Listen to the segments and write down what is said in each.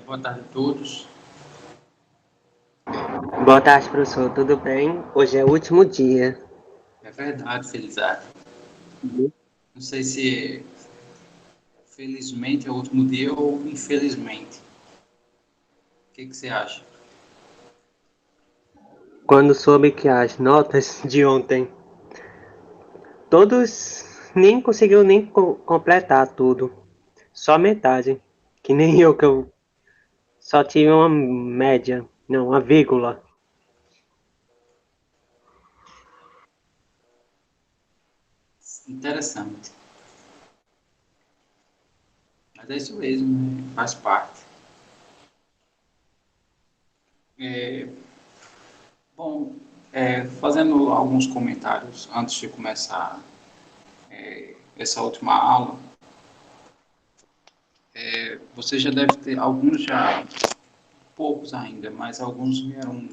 Boa tarde a todos. Boa tarde, professor. Tudo bem? Hoje é o último dia. É verdade, Felizardo. Não sei se felizmente é o último dia ou infelizmente. O que você acha? Quando soube que as notas de ontem, todos nem conseguiu nem completar tudo. Só metade. Que nem eu, que eu só tive uma média, não, uma vírgula. Interessante. Mas é isso mesmo, né? Faz parte. É, bom, fazendo alguns comentários antes de começar essa última aula, você já deve ter, alguns já, poucos ainda, mas alguns vieram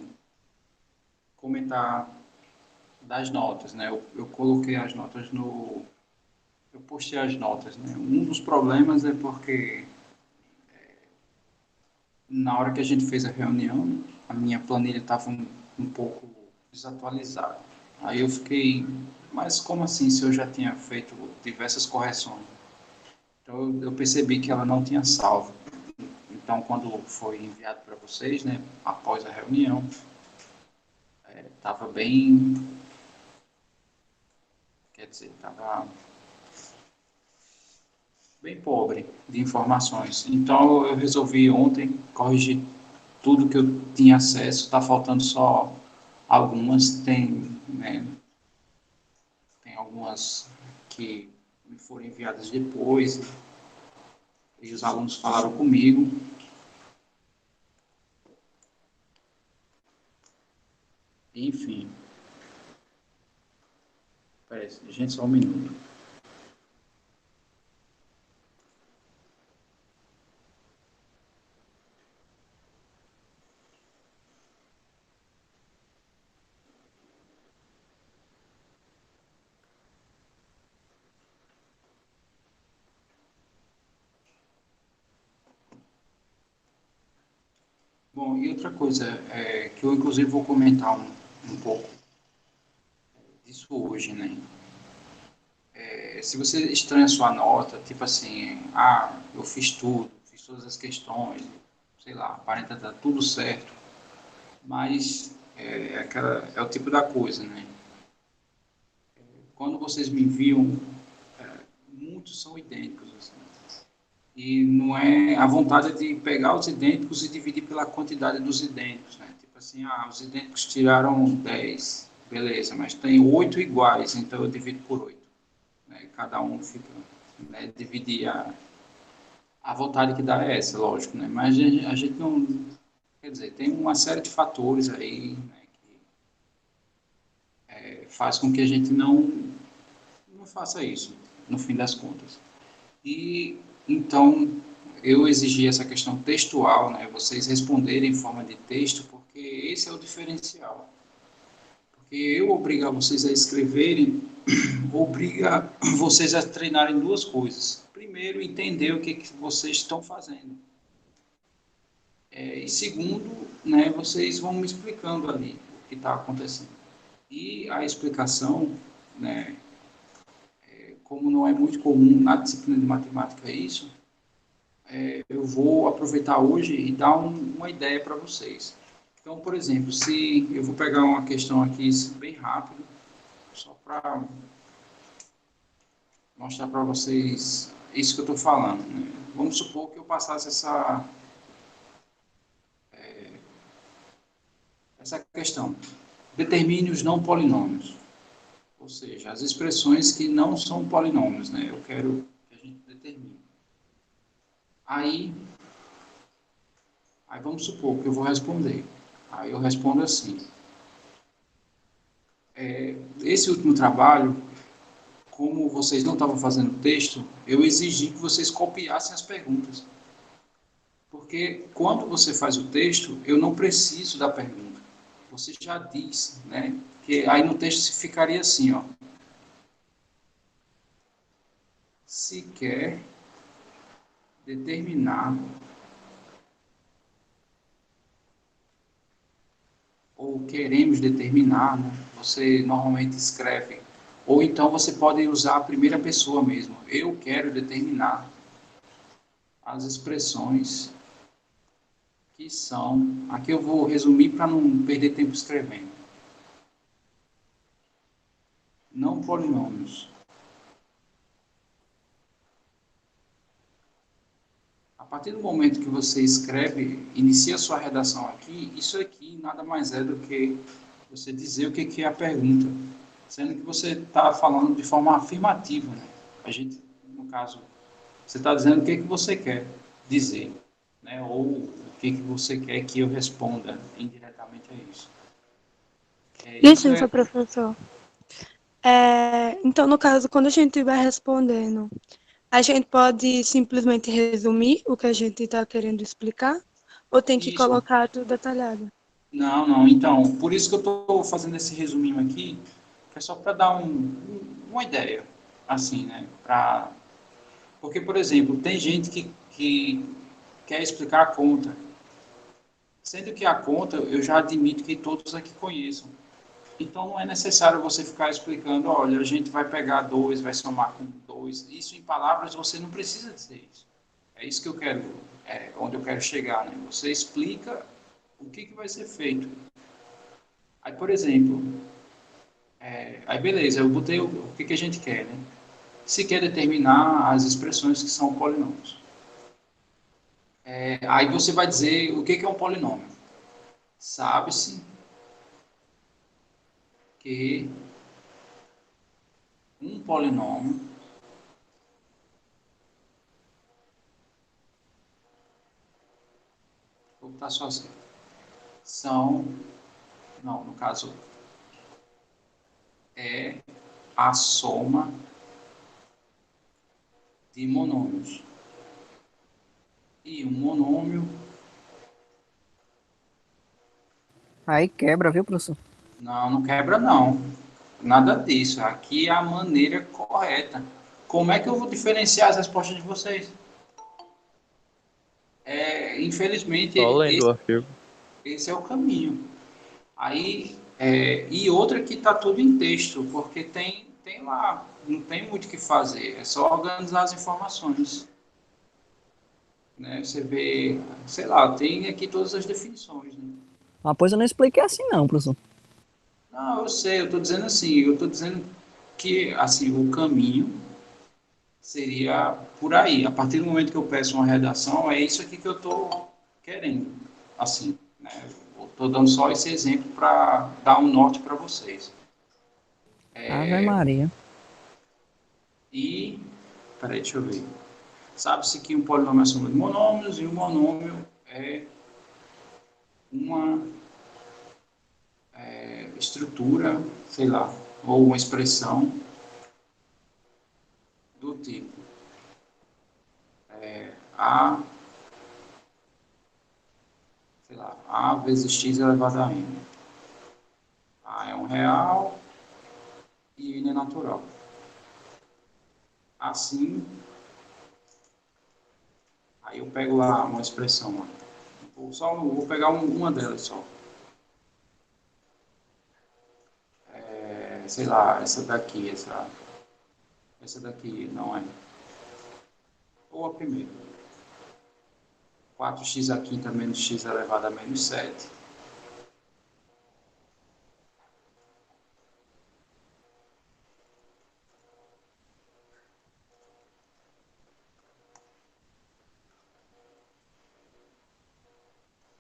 comentar das notas, né? Eu coloquei as notas no. Eu postei as notas, né? Um dos problemas é porque na hora que a gente fez a reunião, a minha planilha estava um pouco desatualizada. Aí eu fiquei, mas como assim se eu já tinha feito diversas correções? Então eu percebi que ela não tinha salvo. Então quando foi enviado para vocês, né, após a reunião, estava bem, quer dizer, estava bem pobre de informações. Então eu resolvi ontem corrigir tudo que eu tinha acesso, está faltando só algumas, né, tem algumas que me foram enviadas depois e os alunos falaram comigo. Enfim, parece, gente, só um minuto. Bom, e outra coisa, que eu inclusive vou comentar um pouco disso hoje, né? Se você estranha a sua nota, tipo assim, eu fiz tudo, fiz todas as questões, sei lá, aparenta estar tudo certo, mas é o tipo da coisa, né? Quando vocês me enviam, muitos são idênticos, assim. E não é a vontade é de pegar os idênticos e dividir pela quantidade dos idênticos, né? Tipo assim, os idênticos tiraram 10, beleza, mas tem 8 iguais, então eu divido por 8, né? Cada um fica, né, dividir a vontade que dá é essa, lógico, né? Mas a gente não, quer dizer, tem uma série de fatores aí, né, que faz com que a gente não faça isso, no fim das contas. E então eu exigi essa questão textual, né? Vocês responderem em forma de texto, porque esse é o diferencial. Porque eu obrigar vocês a escreverem, obriga vocês a treinarem duas coisas. Primeiro, entender o que vocês estão fazendo. E segundo, né, vocês vão me explicando ali o que está acontecendo. E a explicação, né, como não é muito comum na disciplina de matemática isso, eu vou aproveitar hoje e dar uma ideia para vocês. Então, por exemplo, se eu vou pegar uma questão aqui bem rápido, só para mostrar para vocês isso que eu estou falando. Né? Vamos supor que eu passasse essa questão. Determine os não polinômios, ou seja, as expressões que não são polinômios. Né? Eu quero que a gente determine. Aí vamos supor que eu vou responder. Aí eu respondo assim. Esse último trabalho, como vocês não estavam fazendo texto, eu exigi que vocês copiassem as perguntas. Porque quando você faz o texto, eu não preciso da pergunta. Você já diz, né? Que aí no texto ficaria assim, ó. Se quer determinar queremos determinar, né? Você normalmente escreve, ou então você pode usar a primeira pessoa mesmo. Eu quero determinar as expressões que são... Aqui eu vou resumir para não perder tempo escrevendo. Não polinômios. A partir do momento que você escreve, inicia a sua redação aqui, isso aqui nada mais é do que você dizer o que é a pergunta, sendo que você está falando de forma afirmativa, né? A gente, no caso, você está dizendo o que você quer dizer, né? Ou o que você quer que eu responda indiretamente a isso. Isso Licença, é... professor. Então, no caso, quando a gente estiver respondendo, a gente pode simplesmente resumir o que a gente está querendo explicar? Ou tem que Isso. colocar tudo detalhado? Não, não. Então, por isso que eu estou fazendo esse resuminho aqui, que é só para dar uma ideia, assim, né? Porque, por exemplo, tem gente que quer explicar a conta, sendo que a conta eu já admito que todos aqui conheçam. Então, não é necessário você ficar explicando, olha, a gente vai pegar 2, vai somar com 2. Isso em palavras você não precisa dizer isso. É isso que eu quero, onde eu quero chegar, né? Você explica o que vai ser feito. Aí, por exemplo, aí beleza, eu botei o que a gente quer, né? Se quer determinar as expressões que são polinômios. Aí você vai dizer o que é um polinômio. Sabe-se que um polinômio vou botar só assim, não, no caso, é a soma de monômios. E um monômio... Aí quebra, viu, professor? Não quebra não. Nada disso. Aqui é a maneira correta. Como é que eu vou diferenciar as respostas de vocês? Infelizmente, Só lendo o artigo. esse é o caminho. Aí, e outra que está tudo em texto, porque tem lá, não tem muito o que fazer, é só organizar as informações. Né? Você vê, sei lá, tem aqui todas as definições. Né? Ah, pois eu não expliquei assim não, professor. Não, eu sei, eu estou dizendo assim, eu estou dizendo que assim, o caminho seria por aí. A partir do momento que eu peço uma redação, é isso aqui que eu estou querendo. Assim, né? Estou dando só esse exemplo para dar um norte para vocês. Ave Maria. E, peraí, deixa eu ver. Sabe-se que um polinômio é a soma de monômios e um monômio é uma estrutura, sei lá, ou uma expressão do tipo A, sei lá, A vezes X elevado a N. A é um real e N é natural. Assim, aí eu pego lá uma expressão. Vou pegar uma delas só. Sei lá, essa daqui não é. Ou a primeira. 4x a quinta menos x elevado a menos 7.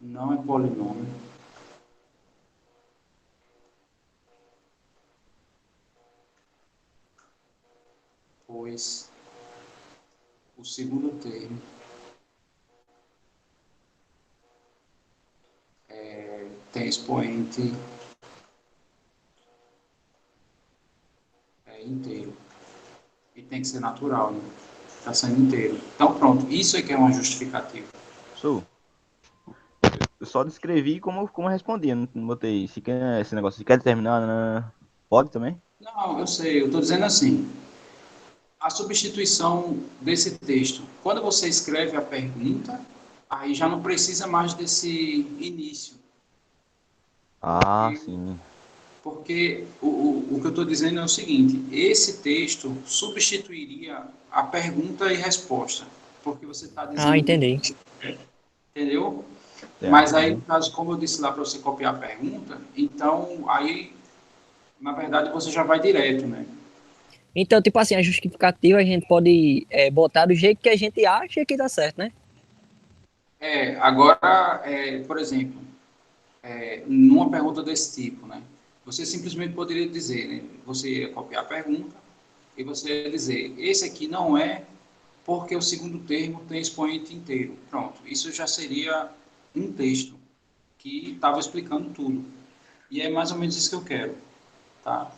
Não é polinômio. Pois o segundo termo tem expoente inteiro. E tem que ser natural, né? Está sendo inteiro. Então, pronto. Isso é que é uma justificativa. Su, eu só descrevi como eu respondia. Não botei se quer esse negócio. Se quer determinar, né? Pode também? Não, eu sei. Eu estou dizendo assim. A substituição desse texto. Quando você escreve a pergunta, aí já não precisa mais desse início. Ah, sim. Porque o que eu estou dizendo é o seguinte, esse texto substituiria a pergunta e resposta, porque você está Ah, dizendo, entendi. entendeu? Mas Certo. aí, no caso, como eu disse lá para você copiar a pergunta, então aí, na verdade, você já vai direto, né? Então, tipo assim, a justificativa a gente pode botar do jeito que a gente acha que dá certo, né? Agora, por exemplo, numa pergunta desse tipo, né? Você simplesmente poderia dizer, né? Você ia copiar a pergunta e você ia dizer, esse aqui não é porque o segundo termo tem expoente inteiro. Pronto, isso já seria um texto que estava explicando tudo. E é mais ou menos isso que eu quero, tá?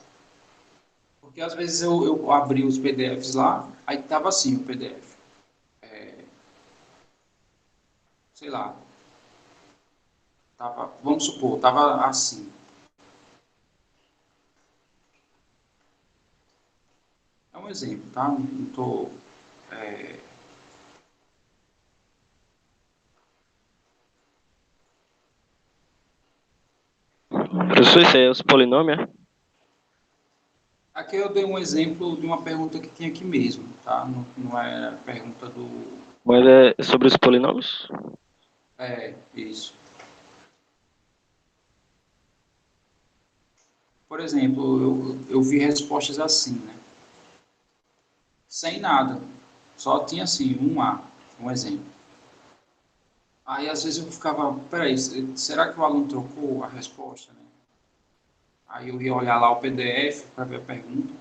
Porque às vezes eu abri os PDFs lá, aí estava assim o PDF. Sei lá, tava, vamos supor, estava assim. É um exemplo, tá? Não estou. Professor, isso aí é os polinômios? Aqui eu dei um exemplo de uma pergunta que tinha aqui mesmo, tá? Não, não é a pergunta do. Mas é sobre os polinômios? Isso. Por exemplo, eu vi respostas assim, né? Sem nada. Só tinha assim, um A, um exemplo. Aí às vezes eu ficava, peraí, será que o aluno trocou a resposta, né? Aí eu ia olhar lá o PDF para ver a pergunta.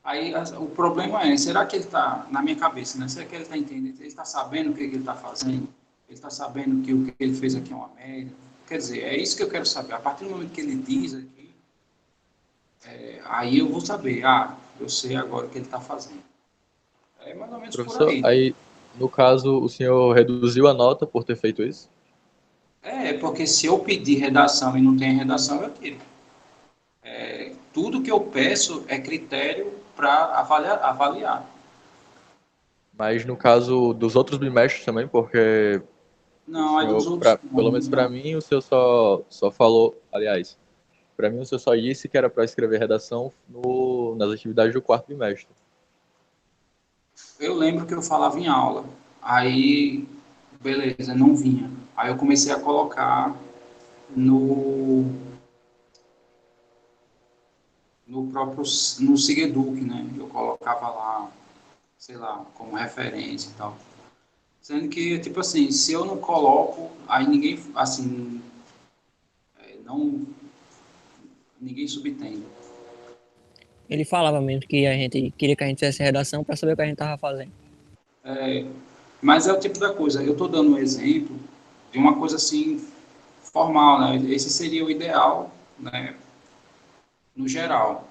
Aí o problema é, será que ele está, na minha cabeça, né? Será que ele está entendendo? Ele está sabendo o que ele está fazendo? Ele está sabendo que o que ele fez aqui é uma merda? Quer dizer, é isso que eu quero saber. A partir do momento que ele diz aqui, aí eu vou saber, eu sei agora o que ele está fazendo. É mais ou menos por Professor, aí. aí, no caso, o senhor reduziu a nota por ter feito isso? Porque se eu pedir redação e não tem redação, eu tiro. Tudo que eu peço é critério para avaliar. Mas no caso dos outros bimestres também, porque o Não, aí dos senhor, outros, pelo não, menos para não. mim, o senhor só falou, aliás, para mim o senhor só disse que era para escrever redação nas atividades do quarto bimestre. Eu lembro que eu falava em aula, aí, beleza, não vinha. Aí eu comecei a colocar no, no próprio, no Sigeduc, né? Eu colocava lá, sei lá, como referência e tal. Sendo que, tipo assim, se eu não coloco, aí ninguém, assim, não, ninguém subentende. Ele falava mesmo que a gente queria que a gente fizesse redação para saber o que a gente tava fazendo. Mas é o tipo da coisa, eu estou dando um exemplo de uma coisa assim, formal, né? Esse seria o ideal, né? No geral.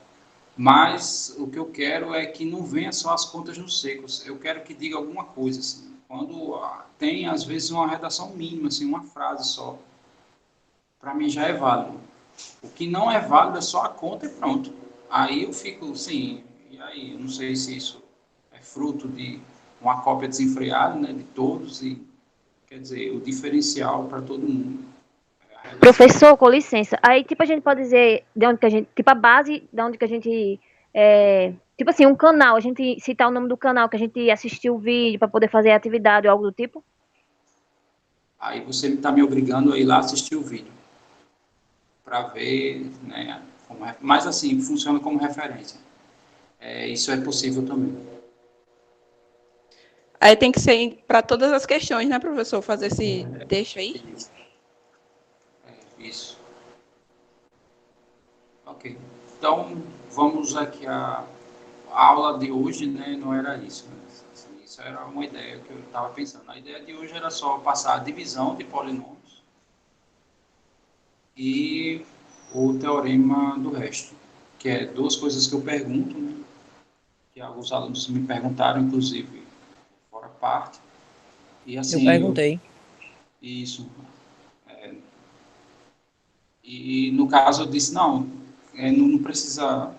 Mas o que eu quero é que não venha só as contas nos secos. Eu quero que diga alguma coisa, assim. Quando tem, às vezes, uma redação mínima, assim, uma frase só, para mim já é válido. O que não é válido é só a conta e pronto. Aí eu fico, sim, e aí? Eu não sei se isso é fruto de uma cópia desenfreada, né, de todos, e quer dizer, o diferencial para todo mundo é a redação. Professor, com licença. Aí, tipo, a gente pode dizer de onde que a gente. Tipo, a base de onde que a gente. Tipo assim, um canal. A gente citar o nome do canal que a gente assistiu o vídeo para poder fazer a atividade ou algo do tipo. Aí você está me obrigando a ir lá assistir o vídeo para ver, né? Mas assim, funciona como referência. Isso é possível também. Aí tem que ser para todas as questões, né, professor? Fazer esse texto aí. Isso. Ok. Então, vamos aqui a aula de hoje, né? Não era isso. Né? Assim, isso era uma ideia que eu estava pensando. A ideia de hoje era só passar a divisão de polinômios e o teorema do resto, que é duas coisas que eu pergunto, né? Que alguns alunos me perguntaram, inclusive, fora parte. E Eu assim, perguntei. isso. E no caso eu disse, não, não precisa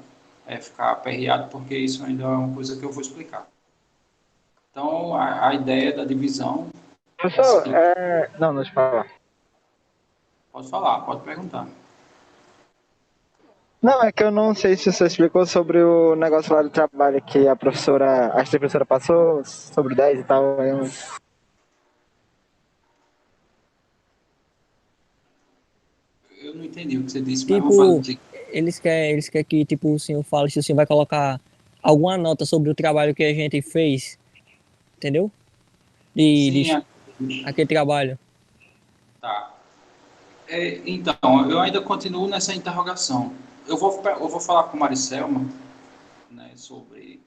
ficar aperreado, porque isso ainda é uma coisa que eu vou explicar. Então, a ideia da divisão é a Professor, seguinte. não, deixa eu falar. Pode falar, pode perguntar. Não, é que eu não sei se você explicou sobre o negócio lá do trabalho que a professora, acho que a professora passou sobre 10 e tal. Eu não entendi o que você disse, mas vou Tipo, fazer. eles querem que, tipo, o senhor fale se o senhor vai colocar alguma nota sobre o trabalho que a gente fez, entendeu? De Sim, aquele trabalho. tá. Então, eu ainda continuo nessa interrogação. Eu vou falar com Maricelma, né, sobre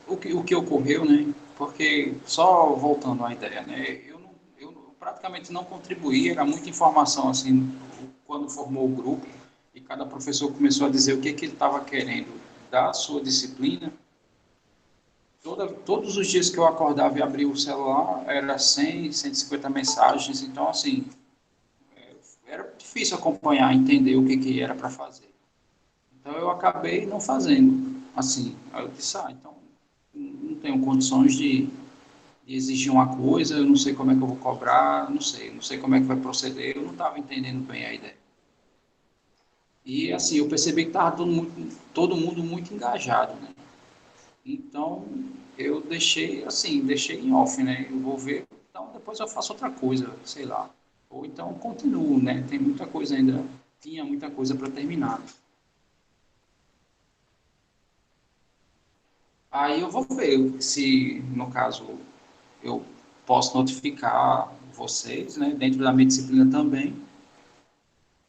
o que ocorreu, né? Porque, só voltando à ideia, né? Eu praticamente não contribuí, era muita informação, assim, quando formou o grupo, e cada professor começou a dizer o que ele estava querendo da sua disciplina. Todos os dias que eu acordava e abria o celular, era 100, 150 mensagens, então, assim, era difícil acompanhar, entender o que era para fazer. Então, eu acabei não fazendo, assim. Aí eu disse, então, não tenho condições de exigir uma coisa, eu não sei como é que eu vou cobrar, não sei como é que vai proceder, eu não estava entendendo bem a ideia. E, assim, eu percebi que estava todo mundo muito engajado, né? Então, eu deixei, assim, deixei em off, né? Eu vou ver, então depois eu faço outra coisa, sei lá. Ou então continuo, né? Tem muita coisa ainda, tinha muita coisa para terminar. Aí eu vou ver se, no caso, eu posso notificar vocês, né? Dentro da minha disciplina também,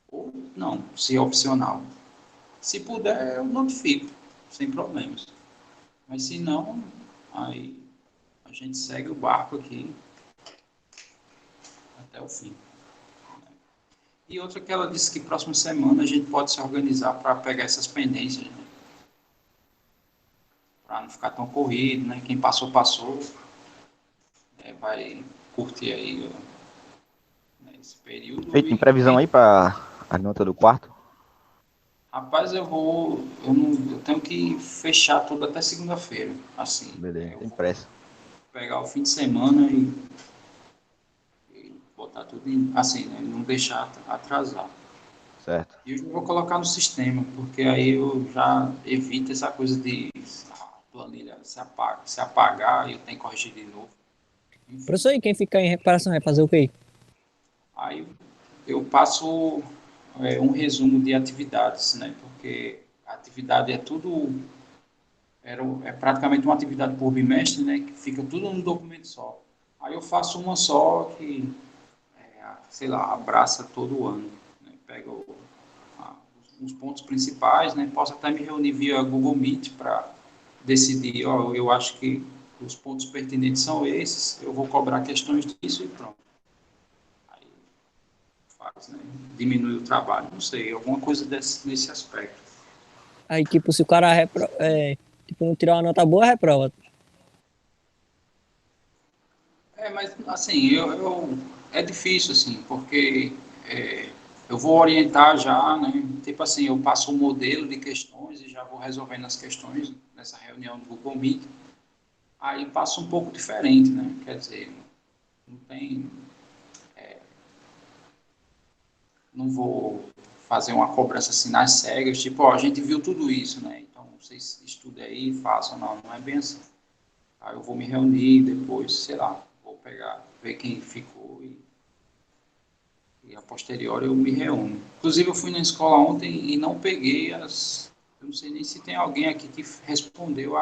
ou não, se é opcional. Se puder, eu notifico, sem problemas. Mas se não, aí a gente segue o barco aqui até o fim. E outra que ela disse que próxima semana a gente pode se organizar para pegar essas pendências, né? Para não ficar tão corrido, né? Quem passou, passou. Vai curtir aí, né, esse período. Feito, tem previsão aí pra a nota do quarto? Rapaz, eu tenho que fechar tudo até segunda-feira, assim. Beleza, Eu tem vou pressa. pegar o fim de semana e botar tudo assim, né? Não deixar atrasar. Certo. E eu vou colocar no sistema, porque aí eu já evito essa coisa de a planilha se apagar e eu tenho que corrigir de novo. Enfim, Professor, e quem ficar em recuperação vai fazer o quê? aí eu passo um resumo de atividades, né? Porque a atividade é praticamente uma atividade por bimestre, né? Que fica tudo num documento só. Aí eu faço uma só que, sei lá, abraça todo o ano, né? Pega os pontos principais, né? Posso até me reunir via Google Meet para decidir, eu acho que os pontos pertinentes são esses, eu vou cobrar questões disso e pronto. Aí faz, né? Diminui o trabalho, não sei, alguma coisa nesse aspecto. Aí, tipo, se o cara tipo, não tirar uma nota boa, reprova. Mas assim, é difícil, assim, porque eu vou orientar já, né? Tipo assim, eu passo um modelo de questões e já vou resolvendo as questões nessa reunião do Google Meet. Aí passa um pouco diferente, né? Quer dizer, não tem, não vou fazer uma cobrança assim nas cegas, tipo, a gente viu tudo isso, né? Então vocês estudem aí, façam, não é bem assim. Aí eu vou me reunir depois, sei lá, vou pegar, ver quem ficou e a posteriori eu me reúno. Inclusive eu fui na escola ontem e não peguei eu não sei nem se tem alguém aqui que respondeu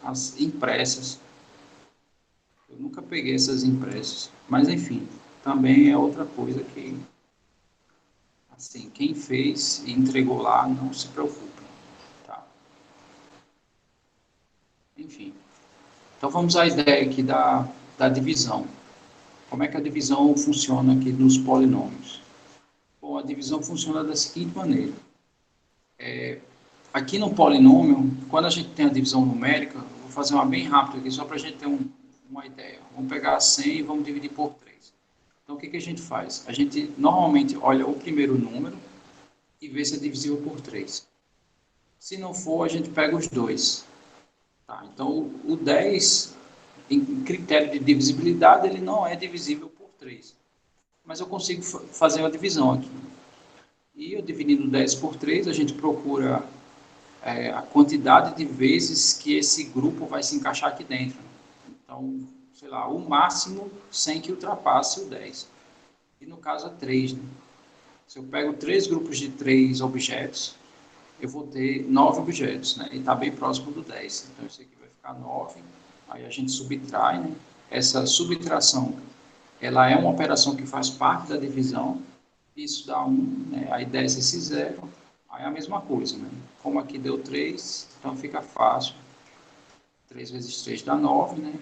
as impressas. Eu nunca peguei essas impressas, mas enfim, também é outra coisa que, assim, quem fez e entregou lá, não se preocupe, tá? Enfim, então vamos à ideia aqui da divisão. Como é que a divisão funciona aqui nos polinômios? Bom, a divisão funciona da seguinte maneira. Aqui no polinômio, quando a gente tem a divisão numérica, vou fazer uma bem rápida aqui, só para a gente ter uma ideia. Vamos pegar 100 e vamos dividir por 3. Então, o que a gente faz? A gente normalmente olha o primeiro número e vê se é divisível por 3. Se não for, a gente pega os dois. Tá? Então, o 10, em critério de divisibilidade, ele não é divisível por 3. Mas eu consigo fazer a divisão aqui. E eu dividindo 10 por 3, a gente procura a quantidade de vezes que esse grupo vai se encaixar aqui dentro. Então, sei lá, o máximo sem que ultrapasse o 10. E no caso é 3, né? Se eu pego 3 grupos de 3 objetos, eu vou ter 9 objetos, né? E está bem próximo do 10. Então, isso aqui vai ficar 9. Aí a gente subtrai, né? Essa subtração, ela é uma operação que faz parte da divisão. Isso dá 1, né? Aí desce esse 0. Aí é a mesma coisa, né? Como aqui deu 3, então fica fácil. 3 vezes 3 dá 9, né?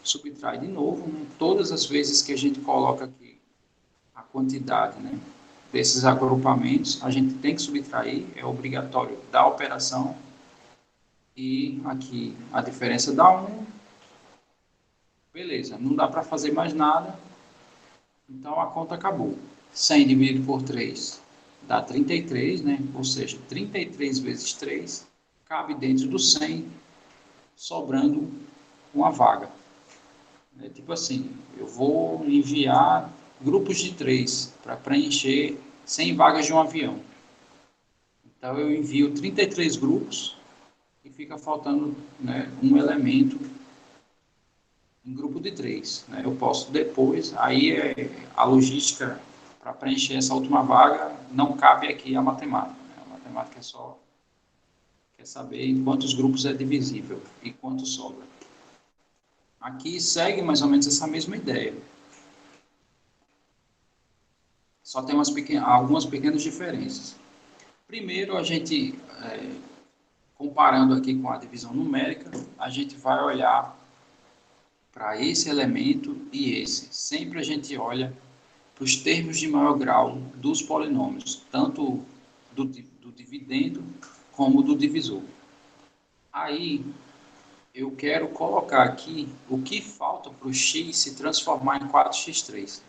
Subtrai de novo, né? Todas as vezes que a gente coloca aqui a quantidade, né, desses agrupamentos, a gente tem que subtrair, é obrigatório da operação. E aqui a diferença dá 1. Beleza, não dá para fazer mais nada. Então a conta acabou. 100 dividido por 3 dá 33, né? Ou seja, 33 vezes 3 cabe dentro do 100, sobrando uma vaga. É tipo assim, eu vou enviar grupos de 3 para preencher 100 vagas de um avião. Então eu envio 33 grupos e fica faltando, né, um elemento em grupo de 3. Né? Eu posso depois, aí a logística para preencher essa última vaga não cabe aqui a matemática. Né? A matemática é só quer saber em quantos grupos é divisível e quanto sobra. Aqui segue mais ou menos essa mesma ideia. Só tem algumas pequenas diferenças. Primeiro, a gente, comparando aqui com a divisão numérica, a gente vai olhar para esse elemento e esse. Sempre a gente olha para os termos de maior grau dos polinômios, tanto do dividendo como do divisor. Aí, eu quero colocar aqui o que falta para o x se transformar em 4x3.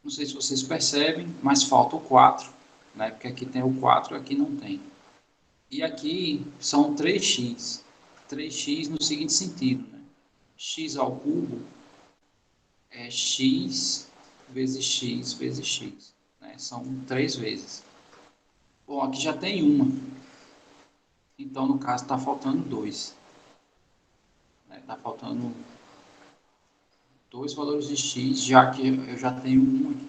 Não sei se vocês percebem, mas falta o 4, né? Porque aqui tem o 4 e aqui não tem. E aqui são 3x. 3x no seguinte sentido, né? X ao cubo é x vezes x vezes x. Né? São 3 vezes. Bom, aqui já tem uma. Então, no caso, está faltando 2. Está faltando 2 valores de x, já que eu já tenho 1 aqui.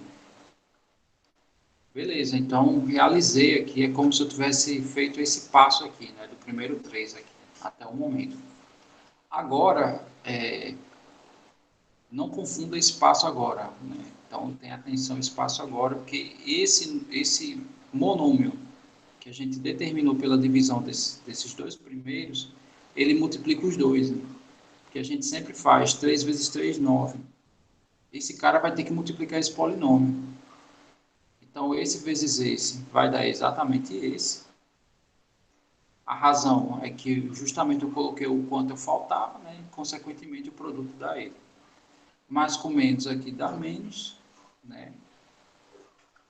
Beleza, então realizei aqui, é como se eu tivesse feito esse passo aqui, né, do primeiro 3 aqui, até o momento. Agora, não confunda esse passo agora, né? Então tenha atenção esse passo agora, porque esse monômio que a gente determinou pela divisão desses 2 primeiros, ele multiplica os 2, né? Que a gente sempre faz 3 vezes 3, 9. Esse cara vai ter que multiplicar esse polinômio. Então, esse vezes esse vai dar exatamente esse. A razão é que justamente eu coloquei o quanto eu faltava, né? E, consequentemente, o produto dá ele. Mais com menos aqui dá menos, né?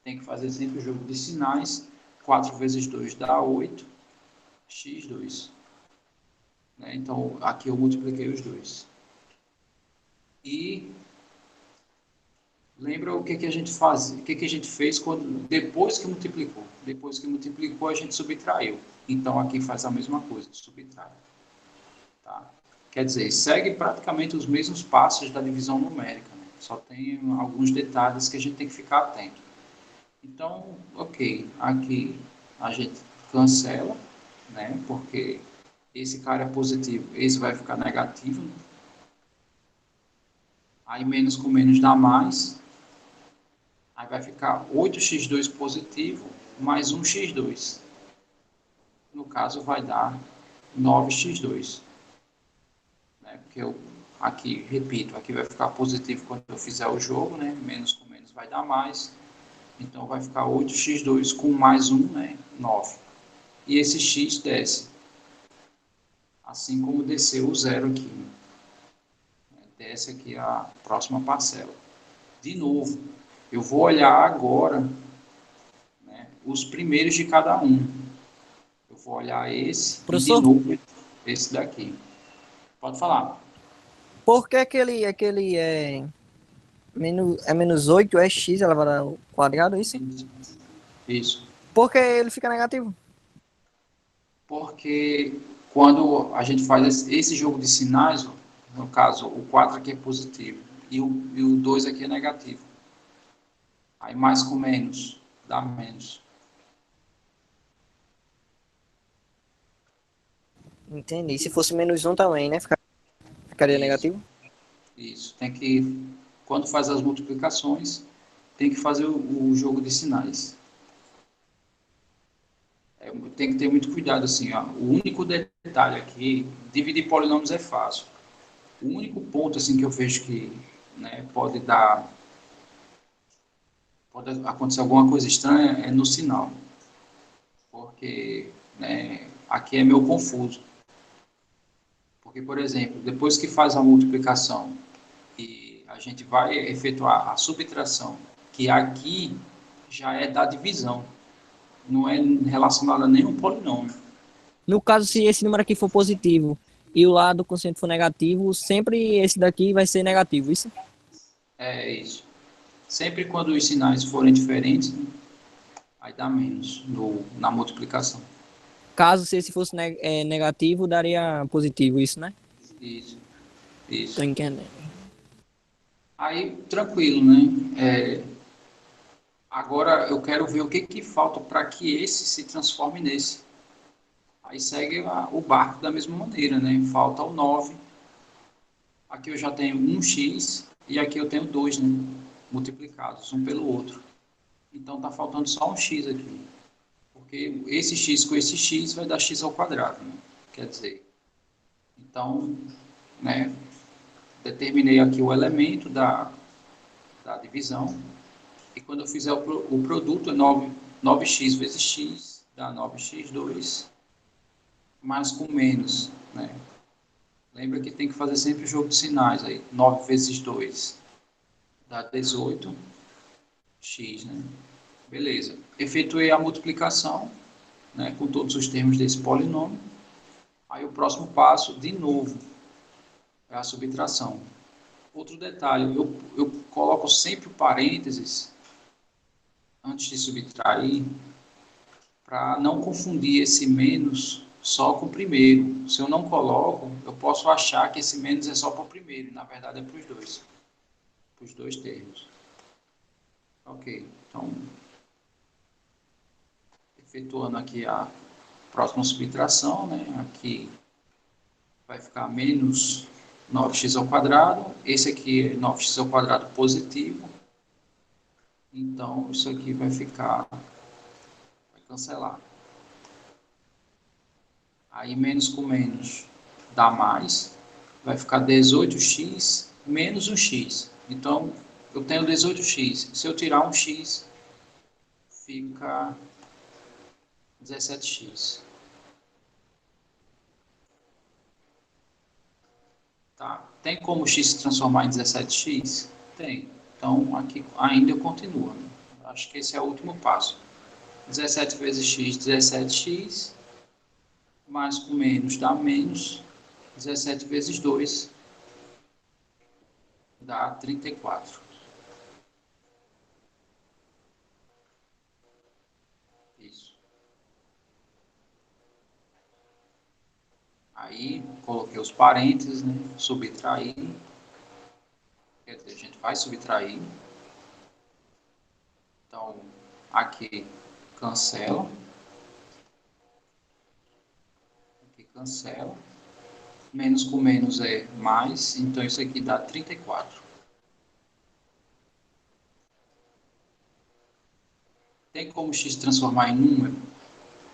Tem que fazer sempre o jogo de sinais. 4 vezes 2 dá 8, x2. Né? Então, aqui eu multipliquei os 2. E lembra o que a gente fazia, o que a gente fez depois que multiplicou? Depois que multiplicou, a gente subtraiu. Então, aqui faz a mesma coisa, subtrai. Tá? Quer dizer, segue praticamente os mesmos passos da divisão numérica. Né? Só tem alguns detalhes que a gente tem que ficar atento. Então, ok, aqui a gente cancela, né? Porque esse cara é positivo, esse vai ficar negativo. Né? Aí menos com menos dá mais. Aí vai ficar 8x2 positivo mais 1x2. No caso, vai dar 9x2. Né? Porque aqui, repito, aqui vai ficar positivo quando eu fizer o jogo, né? Menos com menos vai dar mais. Então, vai ficar 8x2 com mais 1, né? 9. E esse x desce. Assim como desceu o 0 aqui. Né? Desce aqui a próxima parcela. De novo, eu vou olhar agora, né, os primeiros de cada um. Eu vou olhar esse Professor? e de novo esse daqui. Pode falar. Por que aquele é menos 8 é x elevado ao quadrado, é isso? Isso. Por que ele fica negativo? Porque quando a gente faz esse jogo de sinais, ó, no caso, o 4 aqui é positivo e o 2 aqui é negativo. Aí mais com menos, dá menos. Entendi. Se fosse -1 também, né? Ficaria negativo? Isso. Tem que, quando faz as multiplicações, tem que fazer o jogo de sinais. Tem que ter muito cuidado, assim, ó. O único detalhe aqui, dividir polinômios é fácil. O único ponto, assim, que eu vejo que, né, pode acontecer alguma coisa estranha é no sinal. Porque, né, aqui é meio confuso. Porque, por exemplo, depois que faz a multiplicação e a gente vai efetuar a subtração, que aqui já é da divisão, não é relacionado a nenhum polinômio. No caso, se esse número aqui for positivo e o lado do quociente for negativo, sempre esse daqui vai ser negativo, isso? É isso. Sempre quando os sinais forem diferentes, aí dá menos na multiplicação. Caso se esse fosse negativo, daria positivo, isso, né? Isso. Isso. Tô entendendo. Aí, tranquilo, né? Agora eu quero ver o que falta para que esse se transforme nesse. Aí segue o barco da mesma maneira, né? Falta o 9. Aqui eu já tenho 1x e aqui eu tenho 2, né? Multiplicados, um pelo outro. Então está faltando só um x aqui. Porque esse x com esse x vai dar x ao quadrado, né? Quer dizer, então, né? Determinei aqui o elemento da divisão. E quando eu fizer o produto, é 9x vezes x, dá 9x2, mais com menos, né? Lembra que tem que fazer sempre o jogo de sinais aí. 9 vezes 2 dá 18x, né? Beleza. Efetuei a multiplicação, né, com todos os termos desse polinômio. Aí o próximo passo, de novo, é a subtração. Outro detalhe, eu coloco sempre o parênteses antes de subtrair, para não confundir esse menos só com o primeiro. Se eu não coloco, eu posso achar que esse menos é só para o primeiro, na verdade é para os dois termos. Ok, então, efetuando aqui a próxima subtração, né? Aqui vai ficar menos 9x ao quadrado, esse aqui é 9x ao quadrado positivo, então isso aqui vai cancelar. Aí menos com menos dá mais, vai ficar 18x menos 1x. Então, eu tenho 18x. Se eu tirar um x, fica 17x. Tá? Tem como o x se transformar em 17x? Tem. Então, aqui ainda continua. Né? Acho que esse é o último passo. 17 vezes x, 17x. Mais com menos dá menos. 17 vezes 2 dá 34. Isso. Aí, coloquei os parênteses, né? Subtrair. Quer dizer, a gente vai subtrair. Então, aqui cancela. Aqui cancela. Menos com menos é mais, então isso aqui dá 34. Tem como x transformar em número?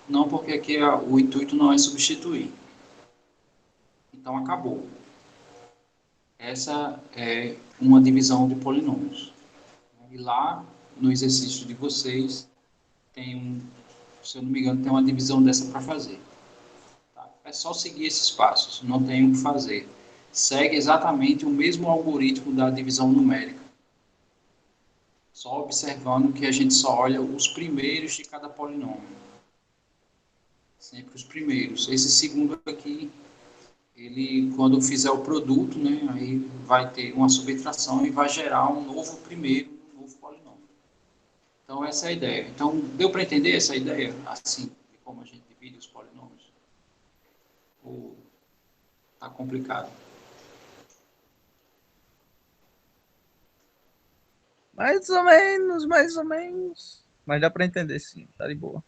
Não, porque aqui o intuito não é substituir. Então, acabou. Essa é uma divisão de polinômios. E lá, no exercício de vocês, se eu não me engano, tem uma divisão dessa para fazer. Tá? É só seguir esses passos, não tem o que fazer. Segue exatamente o mesmo algoritmo da divisão numérica. Só observando que a gente só olha os primeiros de cada polinômio. Sempre os primeiros. Esse segundo aqui, ele, quando fizer o produto, né, aí vai ter uma subtração e vai gerar um novo primeiro, um novo polinômio. Então, essa é a ideia. Então, deu para entender essa ideia, assim, de como a gente divide os polinômios? Ou está complicado? Mais ou menos, mais ou menos. Mas dá pra entender, sim. Tá de boa.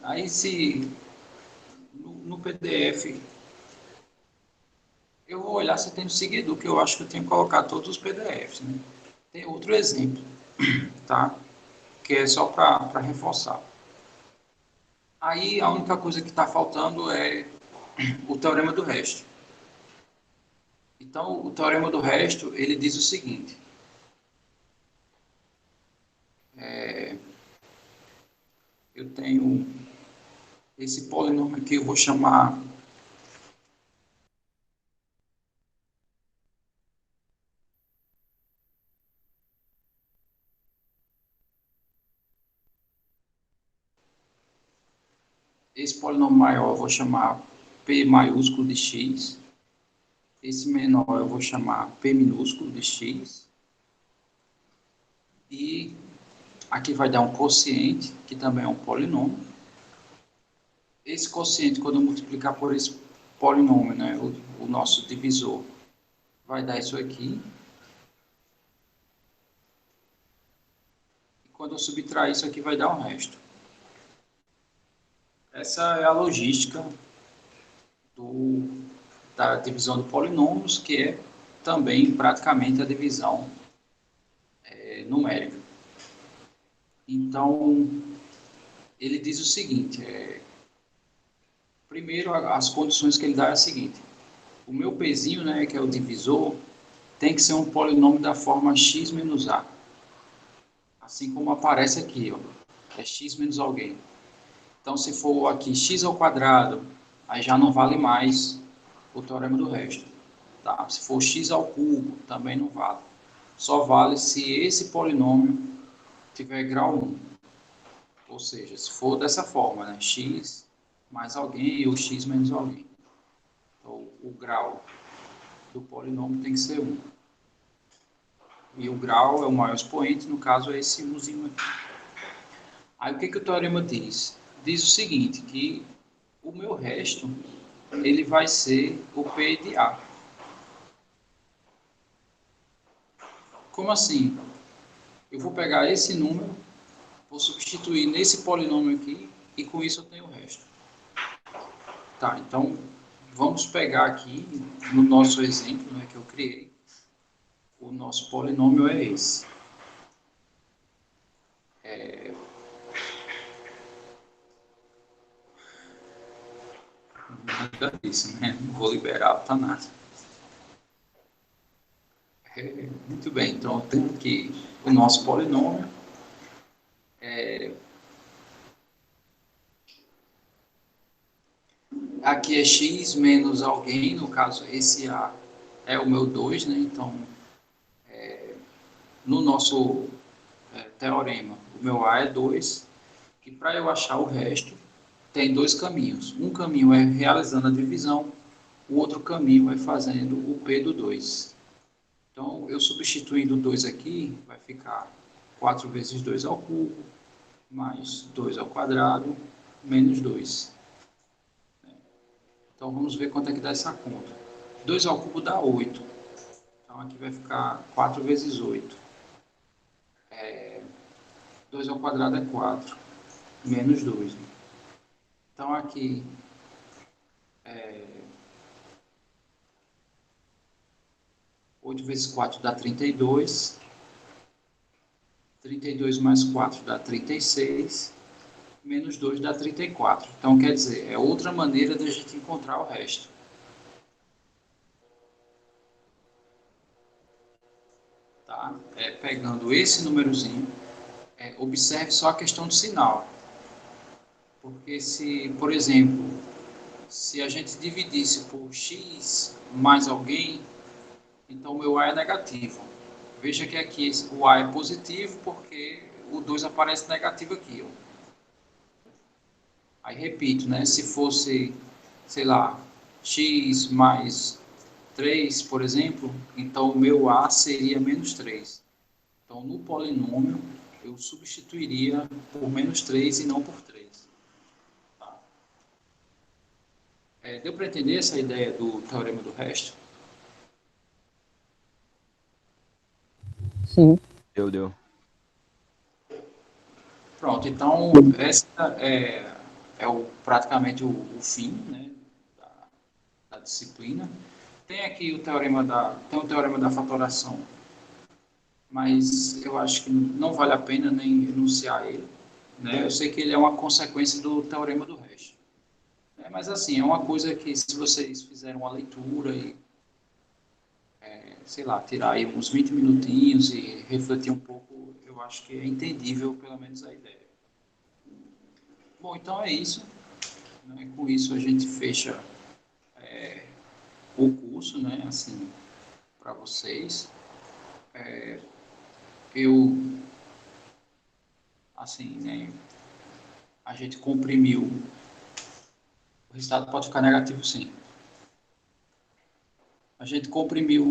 Aí se no PDF eu vou olhar se tem no seguidor, que eu acho que eu tenho que colocar todos os PDFs, né? Tem outro exemplo, tá? Que é só para reforçar. Aí a única coisa que está faltando é o teorema do resto. Então, o teorema do resto, ele diz o seguinte. Eu tenho esse polinômio aqui, eu vou chamar esse polinômio maior, eu vou chamar P maiúsculo de x. Esse menor eu vou chamar P minúsculo de x. E aqui vai dar um quociente, que também é um polinômio. Esse quociente, quando eu multiplicar por esse polinômio, né, o nosso divisor, vai dar isso aqui. E quando eu subtrair isso aqui, vai dar o resto. Essa é a logística da divisão de polinômios, que é também praticamente a divisão numérica. Então, ele diz o seguinte, primeiro as condições que ele dá é a seguinte, o meu Pzinho, né, que é o divisor, tem que ser um polinômio da forma x menos a, assim como aparece aqui, ó, é x menos alguém. Então, se for aqui x ao quadrado, aí já não vale mais o teorema do resto. Tá? Se for x ao cubo, também não vale. Só vale se esse polinômio tiver grau 1. Ou seja, se for dessa forma, né? X mais alguém ou x menos alguém. Então, o grau do polinômio tem que ser 1. E o grau é o maior expoente, no caso é esse 1zinho aqui. Aí o que o teorema diz? Diz o seguinte, que o meu resto, ele vai ser o P de A. Como assim? Eu vou pegar esse número, vou substituir nesse polinômio aqui, e com isso eu tenho o resto. Tá, então, vamos pegar aqui, no nosso exemplo, né, que eu criei, o nosso polinômio é esse. Nada disso, né? Não vou liberar para nada. Muito bem, então eu tenho aqui o nosso polinômio. Aqui é x menos alguém, no caso esse A é o meu 2, né? Então, no nosso teorema, o meu A é 2, e para eu achar o resto, tem dois caminhos. Um caminho é realizando a divisão, o outro caminho é fazendo o P do 2. Então, eu substituindo 2 aqui, vai ficar 4 vezes 2 ao cubo, mais 2 ao quadrado, menos 2. Então, vamos ver quanto é que dá essa conta. 2 ao cubo dá 8. Então, aqui vai ficar 4 vezes 8. 2 ao quadrado é 4, menos 2. Então, aqui, 8 vezes 4 dá 32. 32 mais 4 dá 36. Menos 2 dá 34. Então, quer dizer, é outra maneira de a gente encontrar o resto. Tá? Pegando esse númerozinho, observe só a questão do sinal. Porque se, por exemplo, se a gente dividisse por x mais alguém, então o meu A é negativo. Veja que aqui o A é positivo porque o 2 aparece negativo aqui, ó. Aí repito, né? Se fosse, sei lá, x mais 3, por exemplo, então o meu A seria menos 3. Então, no polinômio, eu substituiria por menos 3 e não por 3. Tá? Deu para entender essa ideia do teorema do resto? Sim. Deu. Pronto, então essa praticamente o fim, né, da disciplina. Tem aqui o teorema da fatoração, mas eu acho que não vale a pena nem enunciar ele, né? Eu sei que ele é uma consequência do teorema do resto. Mas assim, é uma coisa que se vocês fizerem uma leitura e, sei lá, tirar aí uns 20 minutinhos e refletir um pouco, eu acho que é entendível pelo menos a ideia. Bom, então é isso. Né? Com isso a gente fecha o curso, né? Assim, para vocês. Assim, né? A gente comprimiu. O resultado pode ficar negativo, sim. A gente comprimiu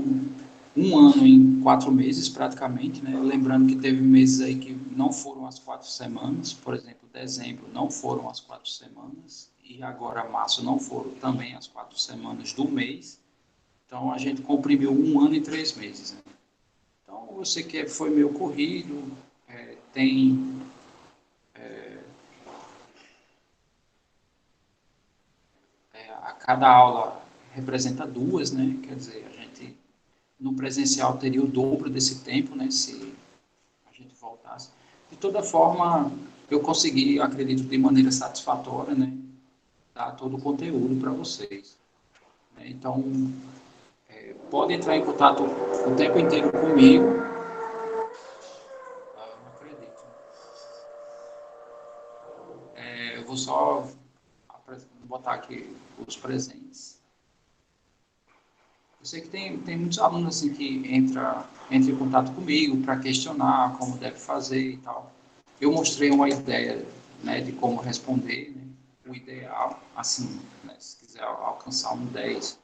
um ano em 4 meses, praticamente, né? Lembrando que teve meses aí que não foram as 4 semanas, por exemplo, dezembro não foram as 4 semanas, e agora março não foram também as 4 semanas do mês. Então, a gente comprimiu um ano em 3 meses. Né? Então, você que foi meio corrido, tem... a cada aula representa 2, né? Quer dizer, a gente no presencial teria o dobro desse tempo, né? Se a gente voltasse. De toda forma, eu consegui, acredito, de maneira satisfatória, né? Dar todo o conteúdo para vocês. Né? Então, pode entrar em contato o tempo inteiro comigo. Eu não acredito. Eu vou só botar aqui os presentes. Eu sei que tem muitos alunos assim que entram em contato comigo para questionar como deve fazer e tal. Eu mostrei uma ideia, né, de como responder, né, o ideal, assim, né, se quiser alcançar um 10,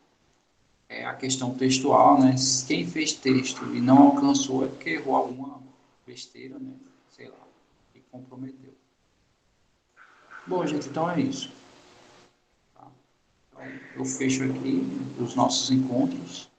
é a questão textual, né? Quem fez texto e não alcançou é porque errou alguma besteira, né, sei lá, e comprometeu. Bom, gente, então é isso. Tá? Então, eu fecho aqui os nossos encontros.